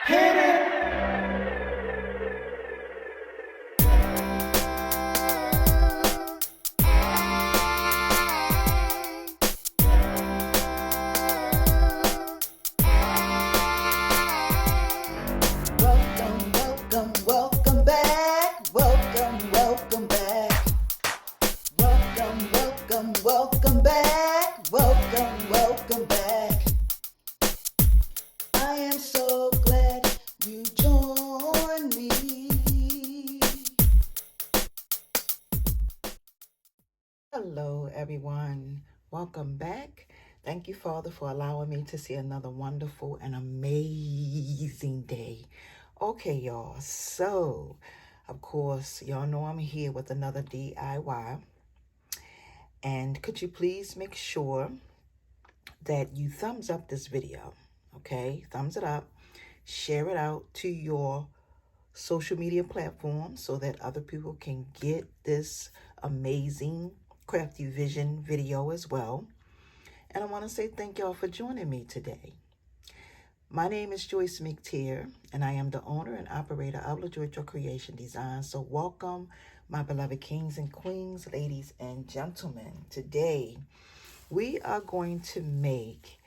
Hit it. Welcome, welcome, welcome back. Welcome, welcome back. Welcome, welcome, welcome back. Welcome, welcome back. I am so glad you joined me. Hello, everyone. Welcome back. Thank you, Father, for allowing me to see another wonderful and amazing day. Okay, y'all. So, of course, y'all know I'm here with another DIY. And could you please make sure that you thumbs up this video? Okay, thumbs it up. Share it out to your social media platforms so that other people can get this amazing Crafty Vision video as well. And I want to say thank y'all for joining me today. My name is Joyce McTier, and I am the owner and operator of LaJoy Creation Design. So welcome, my beloved kings and queens, ladies and gentlemen. Today, we are going to make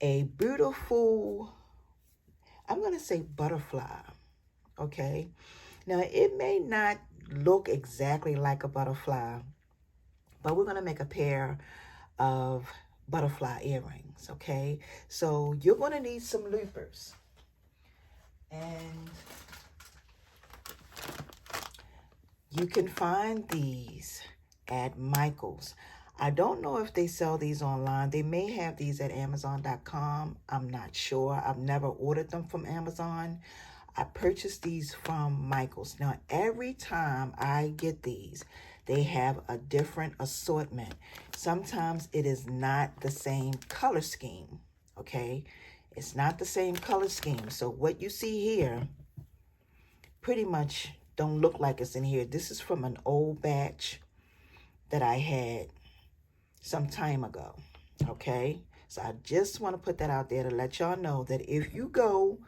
a beautiful, I'm going to say butterfly, okay? Now, it may not look exactly like a butterfly, but we're going to make a pair of butterfly earrings, okay? So you're going to need some loopers. And you can find these at Michael's. I don't know if they sell these online. They may have these at Amazon.com. I'm not sure. I've never ordered them from Amazon. I purchased these from Michael's. Now, every time I get these, they have a different assortment. Sometimes it is not the same color scheme, okay? It's not the same color scheme. So what you see here pretty much don't look like it's in here. This is from an old batch that I had some time ago, okay? So I just want to put that out there to let y'all know that if you go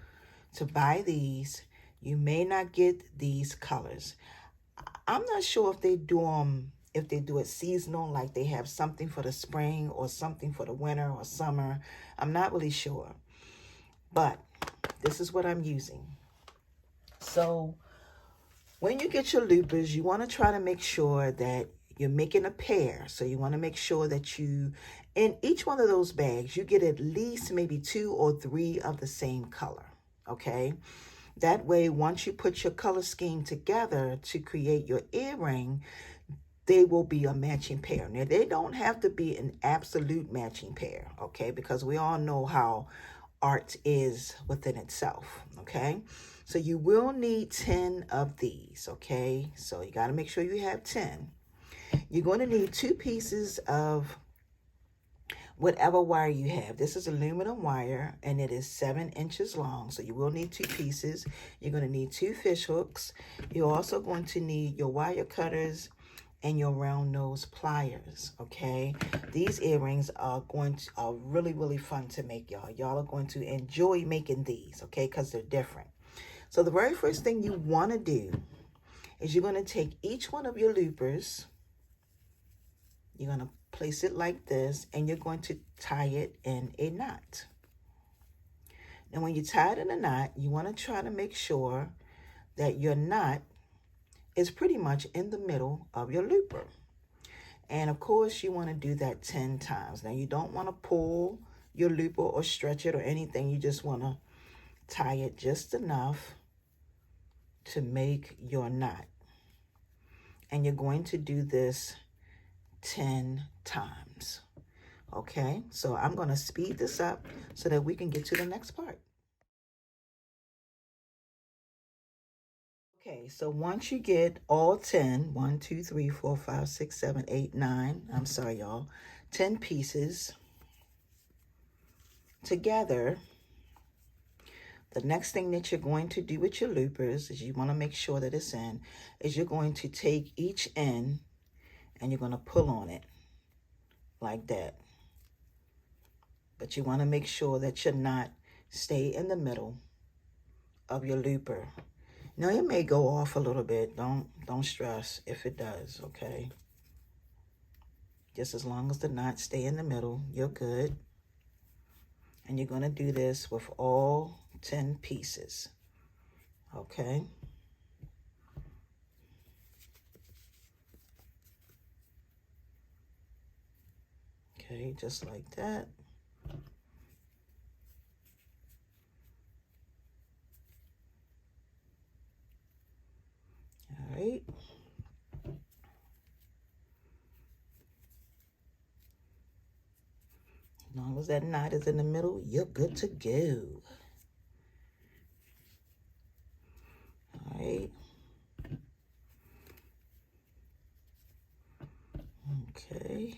to buy these, you may not get these colors. I'm not sure if they do it seasonal, like they have something for the spring or something for the winter or summer. I'm not really sure, but this is what I'm using. So when you get your loopers, you want to try to make sure that you're making a pair. So you want to make sure that you, in each one of those bags, you get at least maybe 2 or 3 of the same color, okay? That way, once you put your color scheme together to create your earring, they will be a matching pair. Now, they don't have to be an absolute matching pair, okay? Because we all know how art is within itself, okay? So you will need 10 of these, okay? So you got to make sure you have 10. You're going to need 2 pieces of whatever wire you have. This is aluminum wire, and it is 7 inches long. So you will need 2 pieces. You're going to need 2 fish hooks. You're also going to need your wire cutters and your round nose pliers, okay? These earrings are really, really fun to make, y'all. Y'all are going to enjoy making these, okay? Because they're different. So the very first thing you want to do is you're going to take each one of your loopers. You're going to place it like this, and you're going to tie it in a knot. Now, when you tie it in a knot, you want to try to make sure that your knot is pretty much in the middle of your looper. And of course, you want to do that 10 times. Now, you don't want to pull your looper or stretch it or anything. You just want to tie it just enough to make your knot. And you're going to do this 10 times. Okay, so I'm going to speed this up so that we can get to the next part. Okay, so once you get all 10, 1, 2, 3, 4, 5, 6, 7, 8, 9, I'm sorry, y'all, 10 pieces together, the next thing that you're going to do with your loopers is you want to make sure that it's in, is you're going to take each end and you're going to pull on it like that. But you want to make sure that your knot stay in the middle of your looper. Now it may go off a little bit. Don't stress if it does, okay? Just as long as the knots stay in the middle, you're good. And you're going to do this with all 10 pieces, okay? Okay, just like that. All right. As long as that knot is in the middle, you're good to go. All right. Okay.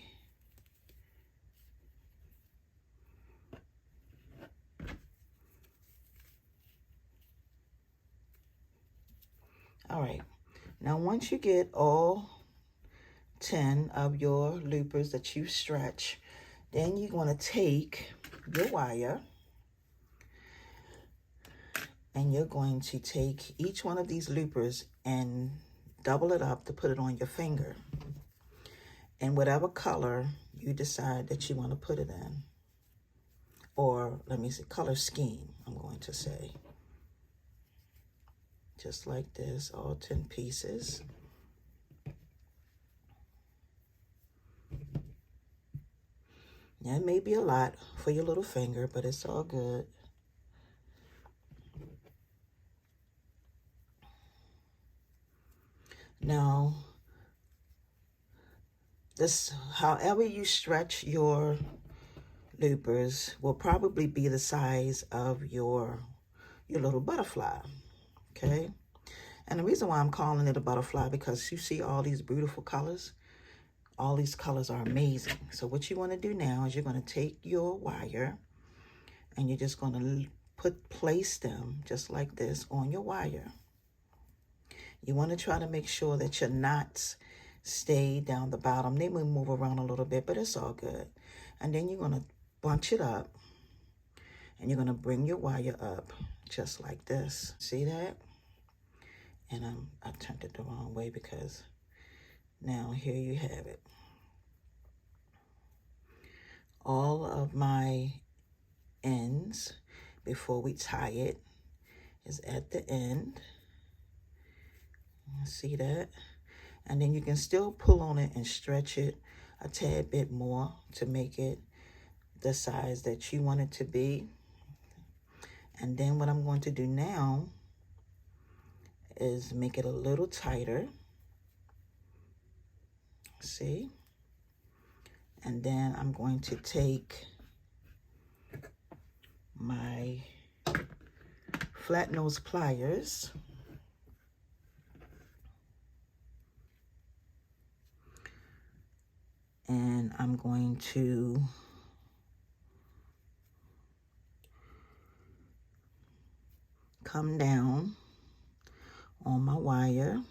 All right. Now, once you get all 10 of your loopers that you stretch, then you're going to take your wire and you're going to take each one of these loopers and double it up to put it on your finger. And whatever color you decide that you want to put it in, or let me see, color scheme, I'm going to say. Just like this, all 10 pieces. Now, it may be a lot for your little finger, but it's all good. Now, this, however you stretch your loopers will probably be the size of your little butterfly, okay? And the reason why I'm calling it a butterfly, because you see all these beautiful colors. All these colors are amazing. So what you want to do now is you're going to take your wire and you're just going to place them just like this on your wire. You want to try to make sure that your knots stay down the bottom. They may move around a little bit, but it's all good. And then you're going to bunch it up and you're going to bring your wire up just like this. See that? And I turned it the wrong way because now here you have it. All of my ends before we tie it is at the end. See that? And then you can still pull on it and stretch it a tad bit more to make it the size that you want it to be. And then what I'm going to do now is make it a little tighter. See? And then I'm going to take my flat nose pliers and I'm going to come down on my wire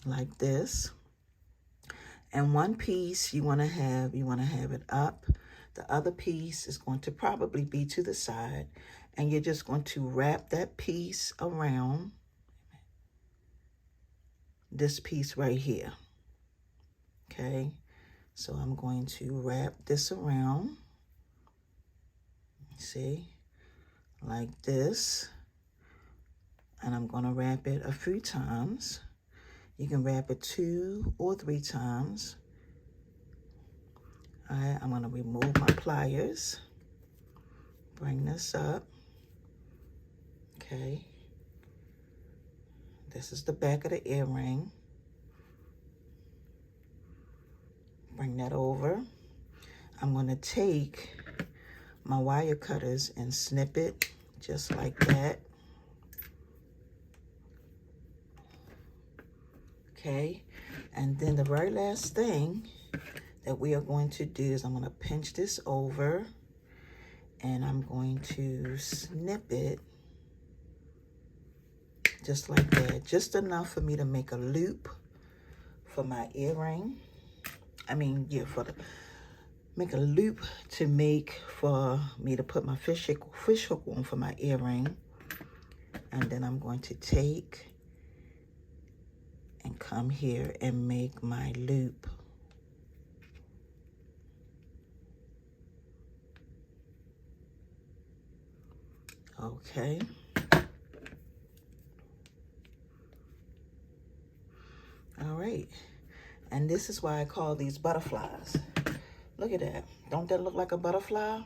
like this. And one piece you want to have it up. The other piece is going to probably be to the side, and you're just going to wrap that piece around this piece right here. Okay, so I'm going to wrap this around, see, like this, and I'm going to wrap it a few times. You can wrap it 2 or 3 times. All right, I'm going to remove my pliers, bring this up. Okay, this is the back of the earring. Bring that over. I'm going to take my wire cutters and snip it just like that. Okay, and then the very last thing that we are going to do is I'm going to pinch this over and I'm going to snip it just like that, just enough for me to make a loop for my earring. I mean, yeah, for make a loop to make for me to put my fish hook on for my earring. And then I'm going to take and come here and make my loop. Okay. All right. And this is why I call these butterflies. Look at that. Don't that look like a butterfly?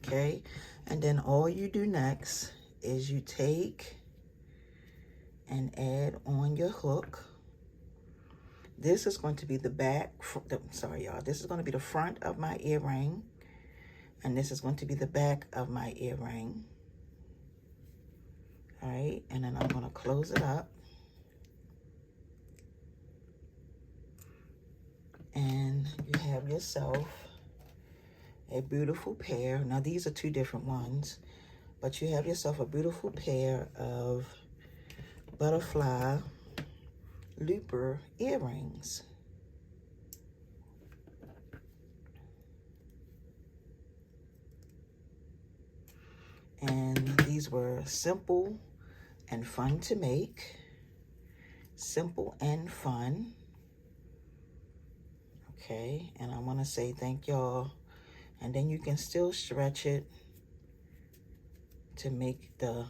Okay. And then all you do next is you take and add on your hook. This is going to be the back, sorry y'all, this is going to be the front of my earring. And this is going to be the back of my earring. All right, and then I'm going to close it up. And you have yourself a beautiful pair. Now these are two different ones, but you have yourself a beautiful pair of butterfly looper earrings. And these were simple and fun to make. Simple and fun. Okay, and I want to say thank y'all. And then you can still stretch it to make the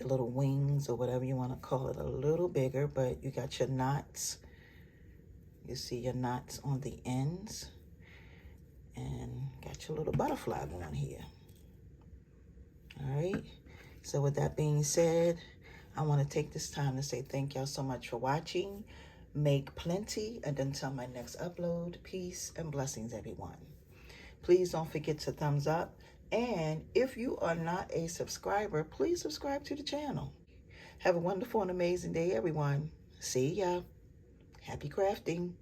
little wings or whatever you want to call it a little bigger, but you got your knots. You see your knots on the ends. And got your little butterfly going here. All right, so with that being said, I want to take this time to say thank y'all so much for watching. Make plenty, and until my next upload, peace and blessings, everyone. Please don't forget to thumbs up, and if you are not a subscriber, please subscribe to the channel. Have a wonderful and amazing day, everyone. See ya. Happy crafting.